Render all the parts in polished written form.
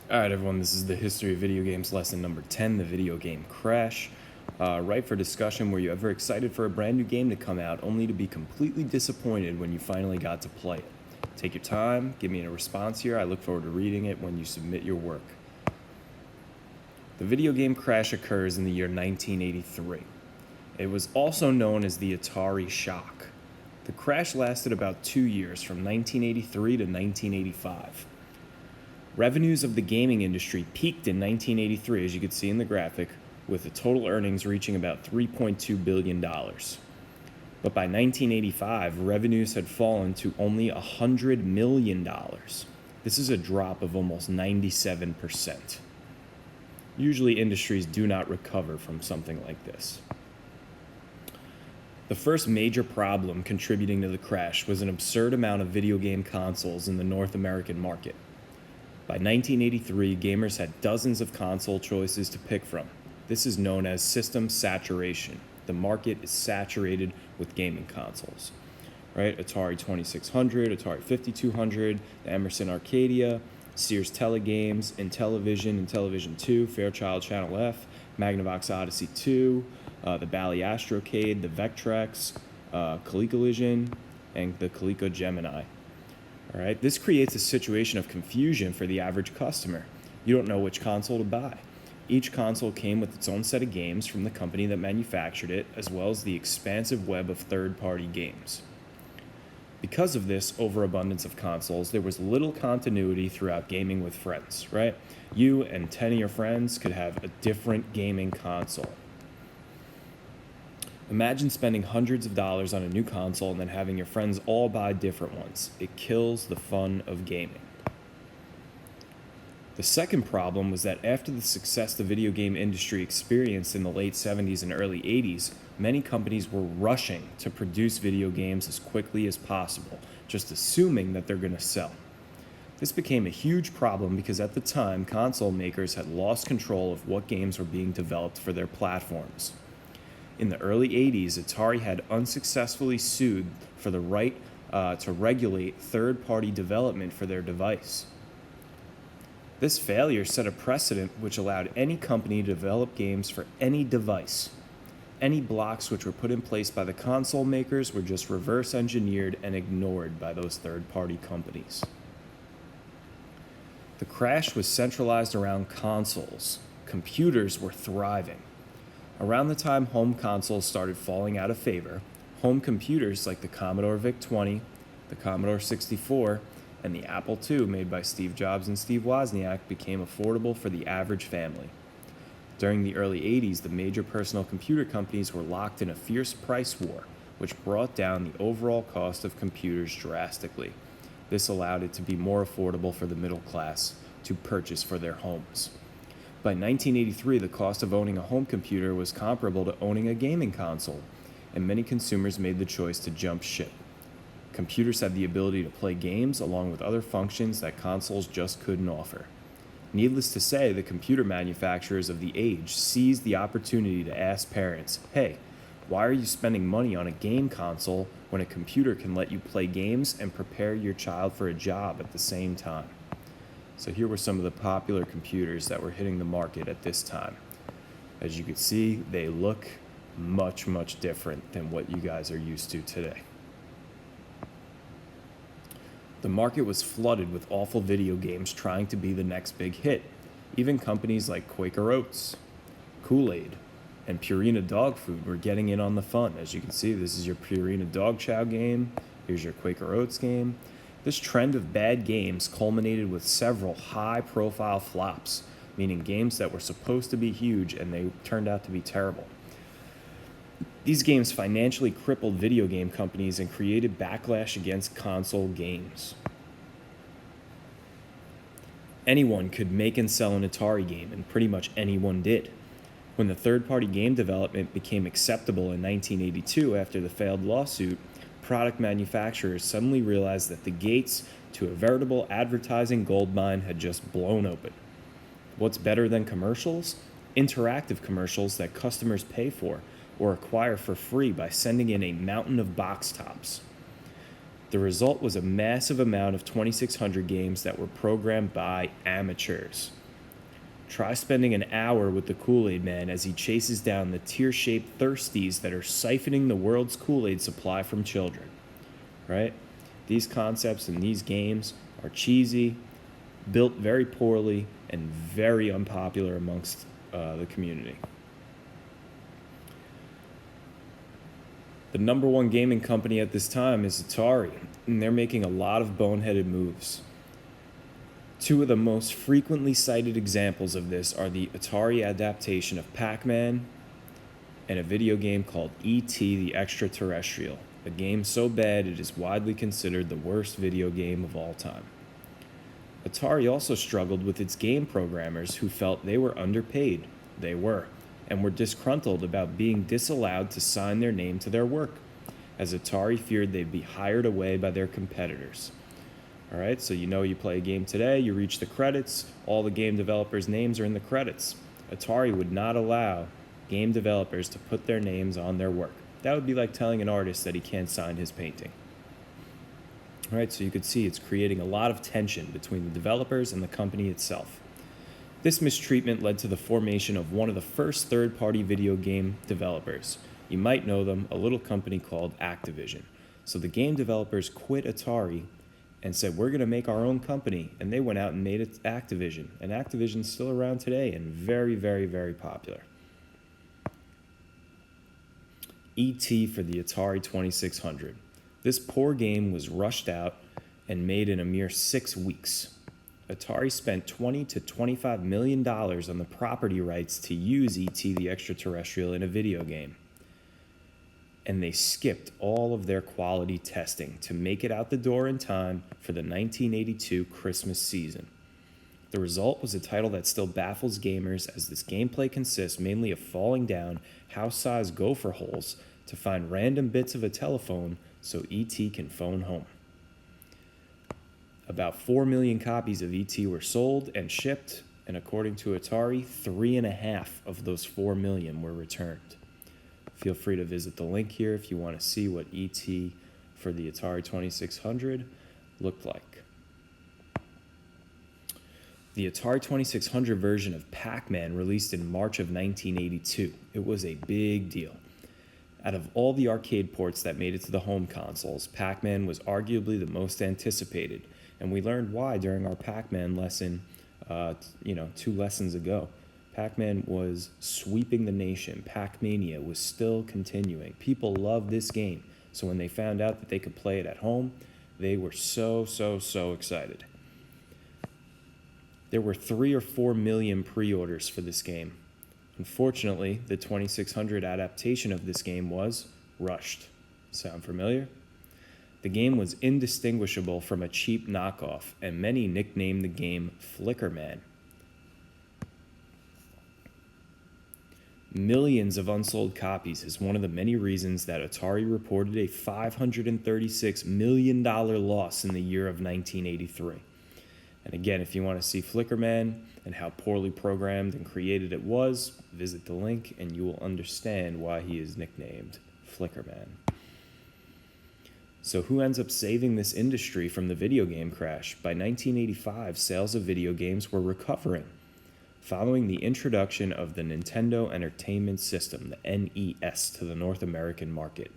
All right, everyone, this is the History of Video Games lesson number 10, the video game Crash. Right for discussion, were you ever excited for a brand new game to come out only to be completely disappointed when you finally got to play it? Take your time, give me a response here. I look forward to reading it when you submit your work. The video game Crash occurs in the year 1983. It was also known as the Atari Shock. The crash lasted about 2 years, from 1983 to 1985. Revenues of the gaming industry peaked in 1983, as you can see in the graphic, with the total earnings reaching about $3.2 billion. But by 1985, revenues had fallen to only $100 million. This is a drop of almost 97%. Usually, industries do not recover from something like this. The first major problem contributing to the crash was an absurd amount of video game consoles in the North American market. By 1983, gamers had dozens of console choices to pick from. This is known as system saturation. The market is saturated with gaming consoles. Right? Atari 2600, Atari 5200, the Emerson Arcadia, Sears Telegames, Intellivision, Intellivision 2, Fairchild Channel F, Magnavox Odyssey 2, the Bally Astrocade, the Vectrex, ColecoVision, and the Coleco Gemini. All right, this creates a situation of confusion for the average customer. You don't know which console to buy. Each console came with its own set of games from the company that manufactured it, as well as the expansive web of third-party games. Because of this overabundance of consoles, there was little continuity throughout gaming with friends, right? You and 10 of your friends could have a different gaming console. Imagine spending hundreds of dollars on a new console and then having your friends all buy different ones. It kills the fun of gaming. The second problem was that after the success the video game industry experienced in the late 70s and early 80s, many companies were rushing to produce video games as quickly as possible, just assuming that they're going to sell. This became a huge problem because at the time, console makers had lost control of what games were being developed for their platforms. In the early 80s, Atari had unsuccessfully sued for the right to regulate third-party development for their device. This failure set a precedent which allowed any company to develop games for any device. Any blocks which were put in place by the console makers were just reverse engineered and ignored by those third-party companies. The crash was centralized around consoles. Computers were thriving. Around the time home consoles started falling out of favor, home computers like the Commodore VIC-20, the Commodore 64, and the Apple II made by Steve Jobs and Steve Wozniak became affordable for the average family. During the early 80s, the major personal computer companies were locked in a fierce price war, which brought down the overall cost of computers drastically. This allowed it to be more affordable for the middle class to purchase for their homes. By 1983, the cost of owning a home computer was comparable to owning a gaming console, and many consumers made the choice to jump ship. Computers had the ability to play games along with other functions that consoles just couldn't offer. Needless to say, the computer manufacturers of the age seized the opportunity to ask parents, hey, why are you spending money on a game console when a computer can let you play games and prepare your child for a job at the same time? So here were some of the popular computers that were hitting the market at this time. As you can see, they look much, much different than what you guys are used to today. The market was flooded with awful video games trying to be the next big hit. Even companies like Quaker Oats, Kool-Aid, and Purina Dog Food were getting in on the fun. As you can see, this is your Purina Dog Chow game. Here's your Quaker Oats game. This trend of bad games culminated with several high-profile flops, meaning games that were supposed to be huge and they turned out to be terrible. These games financially crippled video game companies and created backlash against console games. Anyone could make and sell an Atari game, and pretty much anyone did. When the third-party game development became acceptable in 1982 after the failed lawsuit, product manufacturers suddenly realized that the gates to a veritable advertising goldmine had just blown open. What's better than commercials? Interactive commercials that customers pay for or acquire for free by sending in a mountain of box tops. The result was a massive amount of 2600 games that were programmed by amateurs. Try spending an hour with the Kool-Aid Man as he chases down the tear-shaped thirsties that are siphoning the world's Kool-Aid supply from children, right? These concepts and these games are cheesy, built very poorly, and very unpopular amongst the community. The number one gaming company at this time is Atari, and they're making a lot of boneheaded moves. Two of the most frequently cited examples of this are the Atari adaptation of Pac-Man and a video game called E.T. the Extraterrestrial, a game so bad it is widely considered the worst video game of all time. Atari also struggled with its game programmers who felt they were underpaid. They were, and were disgruntled about being disallowed to sign their name to their work, as Atari feared they'd be hired away by their competitors. All right, so you play a game today, you reach the credits, all the game developers' names are in the credits. Atari would not allow game developers to put their names on their work. That would be like telling an artist that he can't sign his painting. All right, so you could see it's creating a lot of tension between the developers and the company itself. This mistreatment led to the formation of one of the first third-party video game developers. You might know them, a little company called Activision. So the game developers quit Atari and said, we're going to make our own company. And they went out and made it Activision. And Activision's still around today and very, very, very popular. E.T. for the Atari 2600. This poor game was rushed out and made in a mere 6 weeks. Atari spent $20 to $25 million on the property rights to use E.T. the Extraterrestrial in a video game. And they skipped all of their quality testing to make it out the door in time for the 1982 Christmas season. The result was a title that still baffles gamers, as this gameplay consists mainly of falling down house-sized gopher holes to find random bits of a telephone so E.T. can phone home. About 4 million copies of E.T. were sold and shipped, and according to Atari, 3.5 of those 4 million were returned. Feel free to visit the link here if you want to see what E.T. for the Atari 2600 looked like. The Atari 2600 version of Pac-Man released in March of 1982. It was a big deal. Out of all the arcade ports that made it to the home consoles, Pac-Man was arguably the most anticipated, and we learned why during our Pac-Man lesson, 2 lessons ago. Pac-Man was sweeping the nation. Pac-Mania was still continuing. People loved this game, so when they found out that they could play it at home, they were so excited. There were 3 or 4 million pre-orders for this game. Unfortunately, the 2600 adaptation of this game was rushed. Sound familiar? The game was indistinguishable from a cheap knockoff, and many nicknamed the game Flickerman. Millions of unsold copies is one of the many reasons that Atari reported a $536 million loss in the year of 1983. And again, if you want to see Flickerman and how poorly programmed and created it was, visit the link and you will understand why he is nicknamed Flickerman. So who ends up saving this industry from the video game crash? By 1985, sales of video games were recovering, following the introduction of the Nintendo Entertainment System, the NES, to the North American market.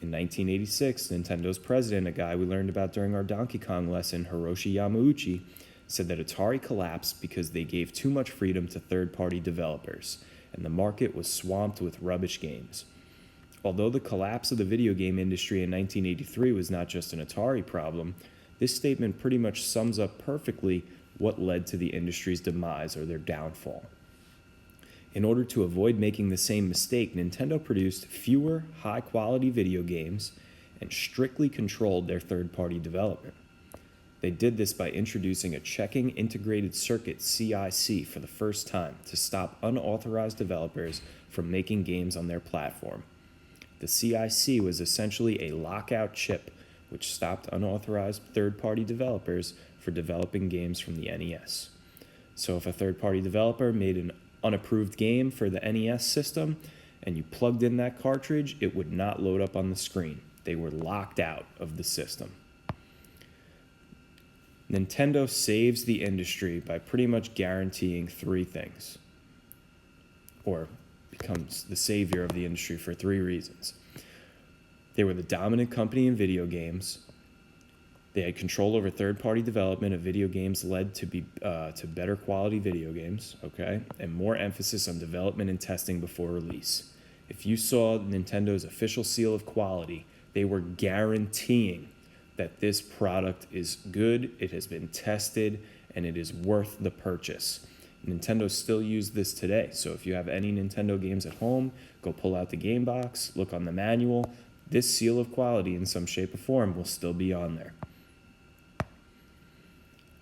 In 1986, Nintendo's president, a guy we learned about during our Donkey Kong lesson, Hiroshi Yamauchi, said that Atari collapsed because they gave too much freedom to third-party developers, and the market was swamped with rubbish games. Although the collapse of the video game industry in 1983 was not just an Atari problem, this statement pretty much sums up perfectly what led to the industry's demise or their downfall. In order to avoid making the same mistake, Nintendo produced fewer high-quality video games and strictly controlled their third-party development. They did this by introducing a checking integrated circuit CIC for the first time to stop unauthorized developers from making games on their platform. The CIC was essentially a lockout chip which stopped unauthorized third-party developers for developing games from the NES. So if a third-party developer made an unapproved game for the NES system and you plugged in that cartridge, it would not load up on the screen. They were locked out of the system. Nintendo saves the industry by pretty much guaranteeing three things, or becomes the savior of the industry for three reasons. They were the dominant company in video games. They had control over third-party development of video games, led to better quality video games, okay, and more emphasis on development and testing before release. If you saw Nintendo's official seal of quality, they were guaranteeing that this product is good, it has been tested, and it is worth the purchase. Nintendo still uses this today, so if you have any Nintendo games at home, go pull out the game box, look on the manual. This seal of quality in some shape or form will still be on there.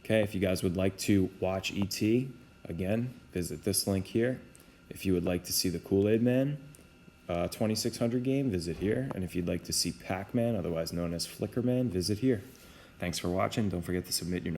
Okay, if you guys would like to watch E.T., again, visit this link here. If you would like to see the Kool-Aid Man 2600 game, visit here. And if you'd like to see Pac-Man, otherwise known as Flickerman, visit here. Thanks for watching. Don't forget to submit your